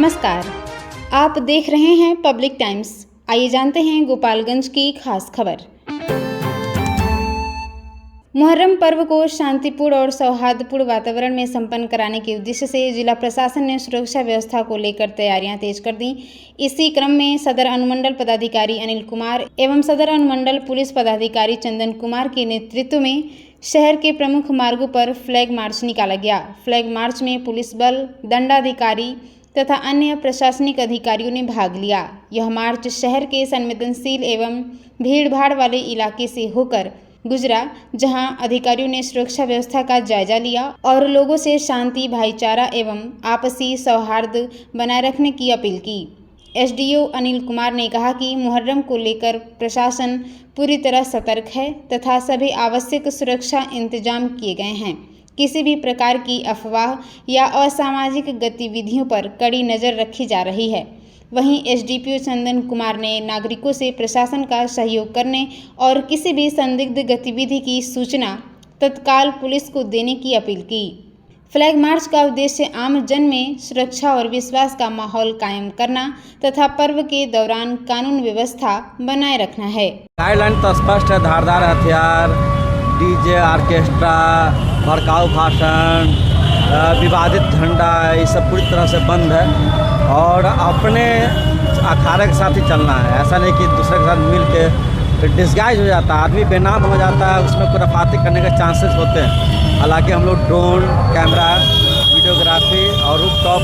नमस्कार, आप देख रहे हैं पब्लिक टाइम्स। आइए जानते हैं गोपालगंज की खास खबर। मुहर्रम पर्व को शांतिपूर्ण और सौहार्दपूर्ण वातावरण में संपन्न कराने के उद्देश्य से जिला प्रशासन ने सुरक्षा व्यवस्था को लेकर तैयारियां तेज कर दी। इसी क्रम में सदर अनुमंडल पदाधिकारी अनिल कुमार एवं सदर अनुमंडल पुलिस पदाधिकारी चंदन कुमार के नेतृत्व में शहर के प्रमुख मार्गों पर फ्लैग मार्च निकाला गया। फ्लैग मार्च में पुलिस बल, दंडाधिकारी तथा अन्य प्रशासनिक अधिकारियों ने भाग लिया। यह मार्च शहर के संवेदनशील एवं भीड़भाड़ वाले इलाके से होकर गुजरा, जहां अधिकारियों ने सुरक्षा व्यवस्था का जायजा लिया और लोगों से शांति, भाईचारा एवं आपसी सौहार्द बनाए रखने की अपील की। एसडीओ अनिल कुमार ने कहा कि मुहर्रम को लेकर प्रशासन पूरी तरह सतर्क है तथा सभी आवश्यक सुरक्षा इंतजाम किए गए हैं। किसी भी प्रकार की अफवाह या असामाजिक गतिविधियों पर कड़ी नज़र रखी जा रही है। वहीं एसडीपीओ चंदन कुमार ने नागरिकों से प्रशासन का सहयोग करने और किसी भी संदिग्ध गतिविधि की सूचना तत्काल पुलिस को देने की अपील की। फ्लैग मार्च का उद्देश्य आम जन में सुरक्षा और विश्वास का माहौल कायम करना तथा पर्व के दौरान कानून व्यवस्था बनाए रखना है। गाइडलाइन तो स्पष्ट है। धारदार हथियार, डीजे, ऑर्केस्ट्रा, भड़काऊ भाषण, विवादित झंडा, ये सब पूरी तरह से बंद है और अपने अखाड़े के साथ ही चलना है। ऐसा नहीं कि दूसरे के साथ मिल के डिस्गाइज हो जाता है, आदमी बेनाम हो जाता है, उसमें खुराफाती करने के चांसेस होते हैं। हालांकि हम लोग ड्रोन कैमरा, वीडियोग्राफी और रूफ टॉप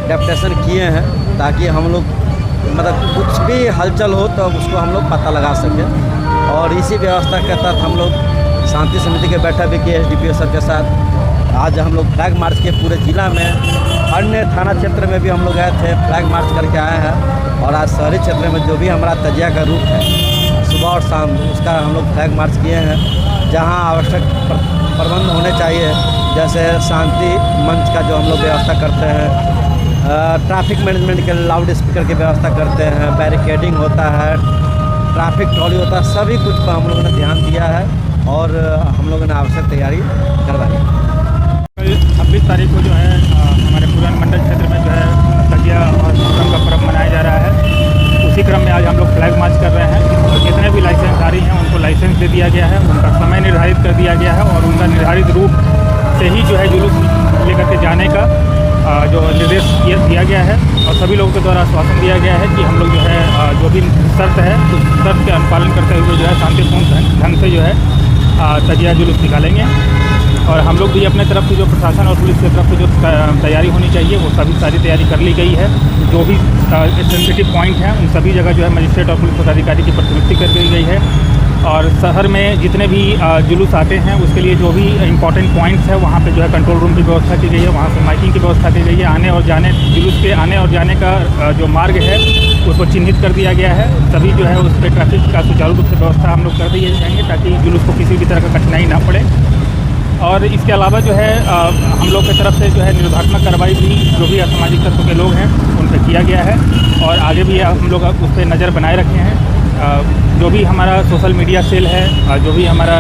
डेप्टेशन किए हैं ताकि हम लोग कुछ भी हलचल हो तो उसको हम लोग पता लगा सकें। और इसी व्यवस्था के तहत हम लोग शांति समिति के बैठक भी की एसडीपीओ सर के साथ। आज हम लोग फ्लैग मार्च के पूरे जिला में, अन्य थाना क्षेत्र में भी हम लोग गए थे, फ्लैग मार्च करके आए हैं। और आज शहरी क्षेत्र में जो भी हमारा तजिया का रूट है सुबह और शाम, उसका हम लोग फ्लैग मार्च किए हैं। जहां आवश्यक प्रबंध होने चाहिए, जैसे शांति मंच का जो हम लोग व्यवस्था करते हैं, ट्रैफिक मैनेजमेंट के लाउड स्पीकर की व्यवस्था करते हैं, बैरिकेडिंग होता है, ट्रैफिक ट्रॉली होता है, सभी कुछ पर हम लोगों ने ध्यान दिया है और हम लोगों ने आवश्यक तैयारी करवाई है। 26 तारीख को जो है हमारे पूरे अनुमंडल क्षेत्र में जो है तजिया और मुहर्रम का पर्व मनाया जा रहा है। उसी क्रम में आज हम लोग फ्लैग मार्च कर रहे हैं और जितने भी लाइसेंसधारी हैं उनको लाइसेंस दे दिया गया है, उनका समय निर्धारित कर दिया गया है और उनका निर्धारित रूट से ही जो है जुलूस लेकर के जाने का जो निर्देश दिया गया है। और सभी लोगों के द्वारा आश्वासन दिया गया है कि हम लोग जो है जो भी शर्त है उस शर्त के अनुपालन करते हुए जो है शांतिपूर्ण ढंग से जो है तजिया जुलूस निकालेंगे। और हम लोग भी अपने तरफ से जो प्रशासन और पुलिस की तरफ से जो तैयारी होनी चाहिए वो सभी सारी तैयारी कर ली गई है। जो भी सेंसिटिव पॉइंट हैं उन सभी जगह जो है मजिस्ट्रेट और पुलिस पदाधिकारी की प्रतिनियुक्ति कर दी गई है। और शहर में जितने भी जुलूस आते हैं उसके लिए जो भी इम्पोर्टेंट पॉइंट्स है वहाँ पे जो है कंट्रोल रूम की व्यवस्था की गई है, वहाँ से माइकिंग की व्यवस्था की गई है। आने और जाने जुलूस के आने और जाने का जो मार्ग है उसको चिन्हित कर दिया गया है। सभी जो है उस पर ट्रैफिक का सुचारू रूप से व्यवस्था हम लोग कर दिए जाएंगे ताकि जुलूस को किसी भी तरह का कठिनाई ना पड़े। और इसके अलावा जो है हम लोग की तरफ से जो है निरोधात्मक कार्रवाई भी जो भी असामाजिक तत्व के लोग हैं उन पर किया गया है और आगे भी हम लोग उस पर नज़र बनाए रखे हैं। जो भी हमारा सोशल मीडिया सेल है, जो भी हमारा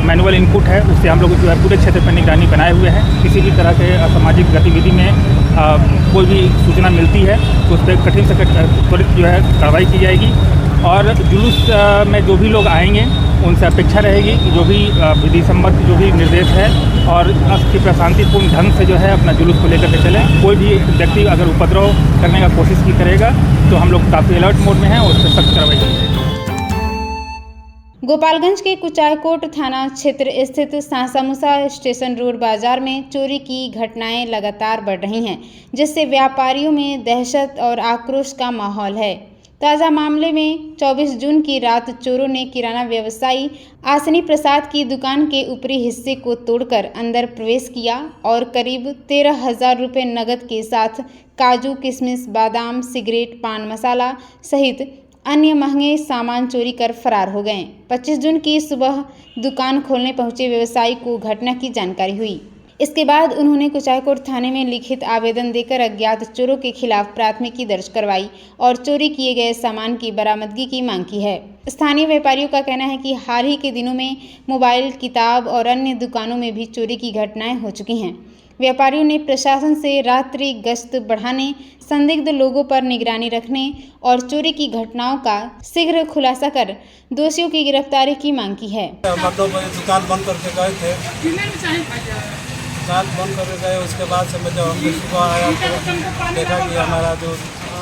मैनुअल इनपुट है, उससे हम लोग जो है पूरे क्षेत्र पर निगरानी बनाए हुए हैं। किसी भी तरह के असामाजिक गतिविधि में कोई भी सूचना मिलती है तो उस पर कठिन से त्वरित जो है कार्रवाई की जाएगी। और जुलूस में जो भी लोग आएंगे उनसे अपेक्षा रहेगी कि जो भी विधि सम्मत जो भी निर्देश है और शांतिपूर्ण ढंग से जो है अपना जुलूस को लेकर के चलें। कोई भी व्यक्ति अगर उपद्रव करने का कोशिश की करेगा तो हम लोग काफ़ी अलर्ट मोड में हैं और उस पर सख्त कार्रवाई करेंगे। गोपालगंज के कुचायकोट थाना क्षेत्र स्थित सासामुसा स्टेशन रोड बाजार में चोरी की घटनाएं लगातार बढ़ रही हैं, जिससे व्यापारियों में दहशत और आक्रोश का माहौल है। ताज़ा मामले में 24 जून की रात चोरों ने किराना व्यवसायी आसनी प्रसाद की दुकान के ऊपरी हिस्से को तोड़कर अंदर प्रवेश किया और करीब 13,000 रुपये नकद के साथ काजू, किशमिश, बादाम, सिगरेट, पान मसाला सहित अन्य महंगे सामान चोरी कर फरार हो गए। 25 जून की सुबह दुकान खोलने पहुंचे व्यवसायी को घटना की जानकारी हुई। इसके बाद उन्होंने कुचायकोट थाने में लिखित आवेदन देकर अज्ञात चोरों के खिलाफ प्राथमिकी दर्ज करवाई और चोरी किए गए सामान की बरामदगी की मांग की है। स्थानीय व्यापारियों का कहना है कि हाल ही के दिनों में मोबाइल, किताब और अन्य दुकानों में भी चोरी की घटनाएं हो चुकी हैं। व्यापारियों ने प्रशासन से रात्रि गश्त बढ़ाने, संदिग्ध लोगों पर निगरानी रखने और चोरी की घटनाओं का शीघ्र खुलासा कर दोषियों की गिरफ्तारी की मांग की है। 2 बजे दुकान बंद करके गए थे। दुकान बंद करके गए, उसके बाद से जब हम सुबह आया तो देखा कि हमारा जो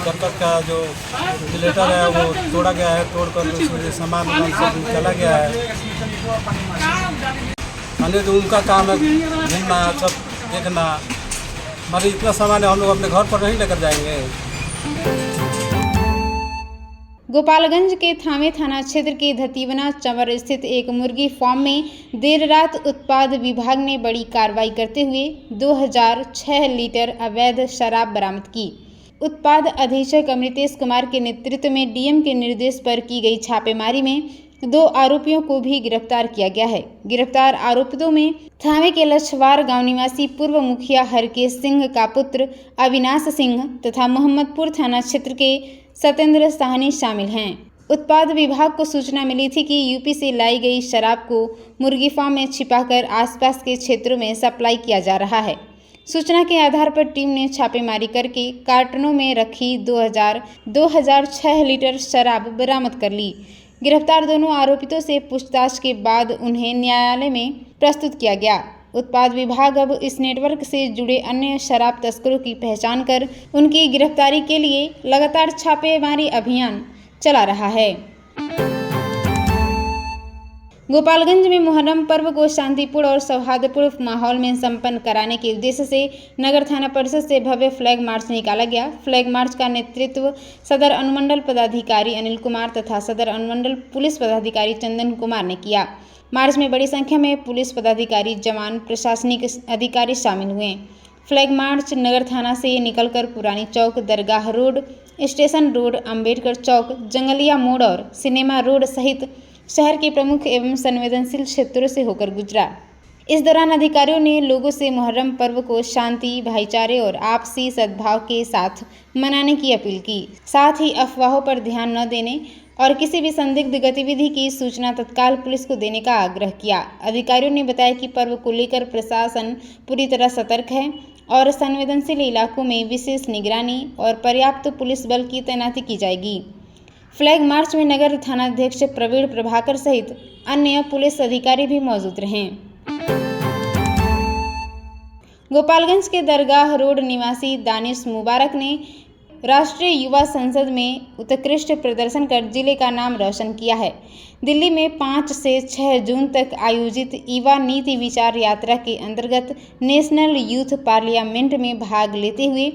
करकट का जो वेंटिलेटर है वो तोड़ा गया है, तोड़कर उसमें सामान सब चला गया है। मैंने तो उनका काम है घूमना, सब देखना, हमारे इतना सामान है, हम लोग अपने घर पर नहीं लेकर जाएंगे। गोपालगंज के थामे थाना क्षेत्र के धतीवना चंवर स्थित एक मुर्गी फार्म में देर रात उत्पाद विभाग ने बड़ी कार्रवाई करते हुए 2006 लीटर अवैध शराब बरामद की। उत्पाद अधीक्षक अमृतेश कुमार के नेतृत्व में डीएम के निर्देश पर की गई छापेमारी में 2 आरोपियों को भी गिरफ्तार किया गया है। गिरफ्तार आरोपितों में थावे के लछवार गांव निवासी पूर्व मुखिया हरकेश सिंह का पुत्र अविनाश सिंह तथा मोहम्मदपुर थाना क्षेत्र के सत्येंद्र साहनी शामिल हैं। उत्पाद विभाग को सूचना मिली थी कि यूपी से लाई गई शराब को मुर्गी फार्म में छिपाकर आसपास के क्षेत्रों में सप्लाई किया जा रहा है। सूचना के आधार पर टीम ने छापेमारी करके कार्टनों में रखी 2006 लीटर शराब बरामद कर ली। गिरफ्तार दोनों आरोपितों से पूछताछ के बाद उन्हें न्यायालय में प्रस्तुत किया गया। उत्पाद विभाग अब इस नेटवर्क से जुड़े अन्य शराब तस्करों की पहचान कर उनकी गिरफ्तारी के लिए लगातार छापेमारी अभियान चला रहा है। गोपालगंज में मुहर्रम पर्व को शांतिपूर्ण और सौहार्दपूर्ण माहौल में संपन्न कराने के उद्देश्य से नगर थाना परिषद से भव्य फ्लैग मार्च निकाला गया। फ्लैग मार्च का नेतृत्व सदर अनुमंडल पदाधिकारी अनिल कुमार तथा सदर अनुमंडल पुलिस पदाधिकारी चंदन कुमार ने किया। मार्च में बड़ी संख्या में पुलिस पदाधिकारी, जवान, प्रशासनिक अधिकारी शामिल हुए। फ्लैग मार्च नगर थाना से निकलकर पुरानी चौक, दरगाह रोड, स्टेशन रोड, अंबेडकर चौक, जंगलिया मोड़ और सिनेमा रोड सहित शहर के प्रमुख एवं संवेदनशील क्षेत्रों से होकर गुजरा। इस दौरान अधिकारियों ने लोगों से मुहर्रम पर्व को शांति, भाईचारे और आपसी सद्भाव के साथ मनाने की अपील की। साथ ही अफवाहों पर ध्यान न देने और किसी भी संदिग्ध गतिविधि की सूचना तत्काल पुलिस को देने का आग्रह किया। अधिकारियों ने बताया कि पर्व को लेकर प्रशासन पूरी तरह सतर्क है और संवेदनशील इलाकों में विशेष निगरानी और पर्याप्त पुलिस बल की तैनाती की जाएगी। फ्लैग मार्च में नगर थानाध्यक्ष प्रवीण प्रभाकर सहित अन्य पुलिस अधिकारी भी मौजूद रहे। गोपालगंज के दरगाह रोड निवासी दानिश मुबारक ने राष्ट्रीय युवा संसद में उत्कृष्ट प्रदर्शन कर जिले का नाम रोशन किया है। दिल्ली में 5 से 6 जून तक आयोजित युवा नीति विचार यात्रा के अंतर्गत नेशनल यूथ पार्लियामेंट में भाग लेते हुए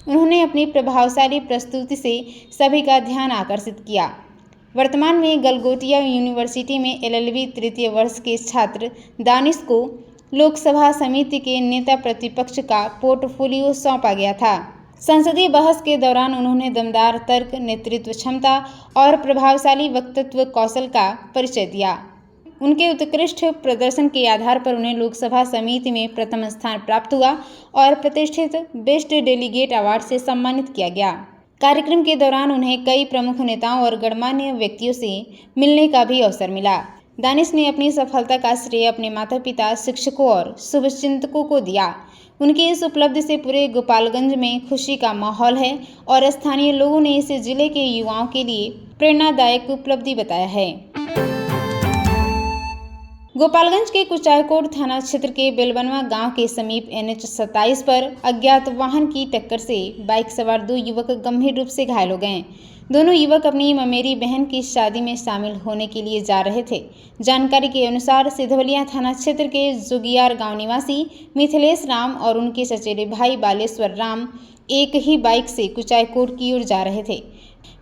उन्होंने अपनी प्रभावशाली प्रस्तुति से सभी का ध्यान आकर्षित किया। वर्तमान में गलगोटिया यूनिवर्सिटी में LLB तृतीय वर्ष के छात्र दानिश को लोकसभा समिति के नेता प्रतिपक्ष का पोर्टफोलियो सौंपा गया था। संसदीय बहस के दौरान उन्होंने दमदार तर्क, नेतृत्व क्षमता और प्रभावशाली वक्तृत्व कौशल का परिचय दिया। उनके उत्कृष्ट प्रदर्शन के आधार पर उन्हें लोकसभा समिति में प्रथम स्थान प्राप्त हुआ और प्रतिष्ठित बेस्ट डेलीगेट अवार्ड से सम्मानित किया गया। कार्यक्रम के दौरान उन्हें कई प्रमुख नेताओं और गणमान्य व्यक्तियों से मिलने का भी अवसर मिला। दानिश ने अपनी सफलता का श्रेय अपने माता पिता, शिक्षकों और शुभचिंतकों को दिया। उनकी इस उपलब्धि से पूरे गोपालगंज में खुशी का माहौल है और स्थानीय लोगों ने इसे जिले के युवाओं के लिए प्रेरणादायक उपलब्धि बताया है। गोपालगंज के कुचायकोट थाना क्षेत्र के बेलबनवा गांव के समीप NH 27 पर अज्ञात वाहन की टक्कर से बाइक सवार 2 युवक गंभीर रूप से घायल हो गए। दोनों युवक अपनी ममेरी बहन की शादी में शामिल होने के लिए जा रहे थे। जानकारी के अनुसार सिधवलिया थाना क्षेत्र के जोगियार गांव निवासी मिथिलेश राम और उनके चचेरे भाई बालेश्वर राम एक ही बाइक से कुचायकोट की ओर जा रहे थे।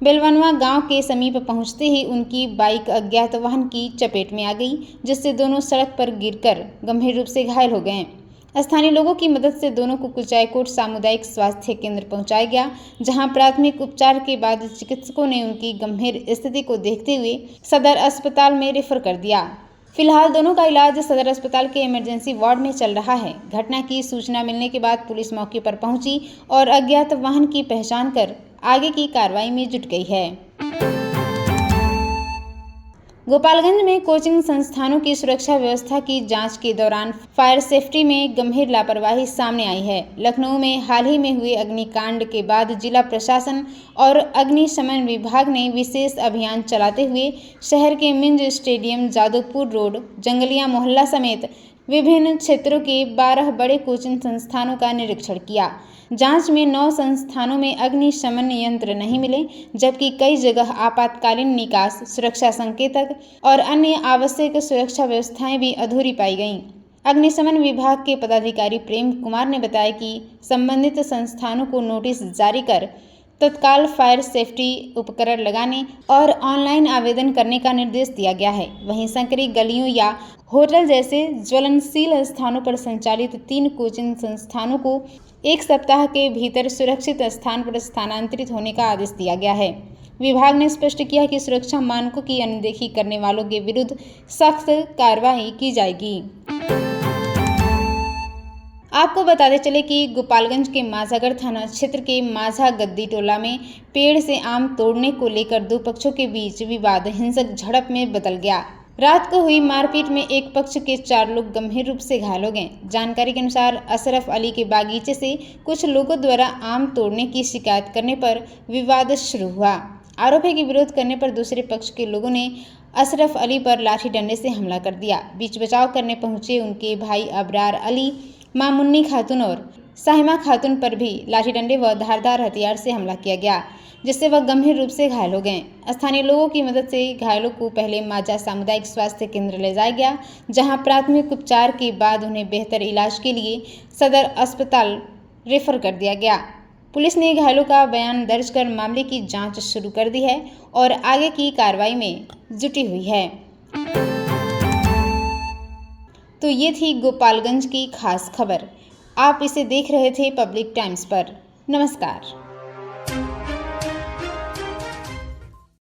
बेलवनवा गांव के समीप पहुंचते ही उनकी बाइक अज्ञात वाहन की चपेट में आ गई, जिससे दोनों सड़क पर गिरकर गंभीर रूप से घायल हो गए। स्थानीय लोगों की मदद से दोनों को कुचायकोट सामुदायिक स्वास्थ्य केंद्र पहुंचाया गया, जहां प्राथमिक उपचार के बाद चिकित्सकों ने उनकी गंभीर स्थिति को देखते हुए सदर अस्पताल में रेफर कर दिया। फिलहाल दोनों का इलाज सदर अस्पताल के इमरजेंसी वार्ड में चल रहा है। घटना की सूचना मिलने के बाद पुलिस मौके पर पहुंची और अज्ञात वाहन की पहचान कर आगे की कार्रवाई में जुट गई है। गोपालगंज में कोचिंग संस्थानों की सुरक्षा व्यवस्था की जांच के दौरान फायर सेफ्टी में गंभीर लापरवाही सामने आई है। लखनऊ में हाल ही में हुए अग्निकांड के बाद जिला प्रशासन और अग्निशमन विभाग ने विशेष अभियान चलाते हुए शहर के मिंज स्टेडियम, जादवपुर रोड, जंगलिया मोहल्ला समेत विभिन्न क्षेत्रों के 12 बड़े कोचिंग संस्थानों का निरीक्षण किया। जांच में 9 संस्थानों में अग्निशमन यंत्र नहीं मिले, जबकि कई जगह आपातकालीन निकास, सुरक्षा संकेतक और अन्य आवश्यक सुरक्षा व्यवस्थाएं भी अधूरी पाई गईं। अग्निशमन विभाग के पदाधिकारी प्रेम कुमार ने बताया कि संबंधित संस्थानों को नोटिस जारी कर तत्काल फायर सेफ्टी उपकरण लगाने और ऑनलाइन आवेदन करने का निर्देश दिया गया है। वहीं संकरी गलियों या होटल जैसे ज्वलनशील स्थानों पर संचालित 3 कोचिंग संस्थानों को 1 सप्ताह के भीतर सुरक्षित स्थान पर स्थानांतरित होने का आदेश दिया गया है। विभाग ने स्पष्ट किया कि सुरक्षा मानकों की अनदेखी करने वालों के विरुद्ध सख्त कार्रवाई की जाएगी। आपको बताते चले कि गोपालगंज के माझागढ़ थाना क्षेत्र के माझा गद्दी टोला में पेड़ से आम तोड़ने को लेकर 2 पक्षों के बीच विवाद हिंसक झड़प में बदल गया। रात को हुई मारपीट में एक पक्ष के 4 लोग गंभीर रूप से घायल हो गए। जानकारी के अनुसार अशरफ अली के बागीचे से कुछ लोगों द्वारा आम तोड़ने की शिकायत करने पर विवाद शुरू हुआ। आरोपी के विरोध करने पर दूसरे पक्ष के लोगों ने अशरफ अली पर लाठी डंडे से हमला कर दिया। बीच बचाव करने पहुंचे उनके भाई अबरार अली, मां मुन्नी खातून और साहिमा खातून पर भी लाठी डंडे व धारदार हथियार से हमला किया गया, जिससे वह गंभीर रूप से घायल हो गए। स्थानीय लोगों की मदद से घायलों को पहले माझा सामुदायिक स्वास्थ्य केंद्र ले जाया गया, जहां प्राथमिक उपचार के बाद उन्हें बेहतर इलाज के लिए सदर अस्पताल रेफर कर दिया गया। पुलिस ने घायलों का बयान दर्ज कर मामले की जांच शुरू कर दी है और आगे की कार्रवाई में जुटी हुई है। तो ये थी गोपालगंज की खास खबर। आप इसे देख रहे थे पब्लिक टाइम्स पर। नमस्कार।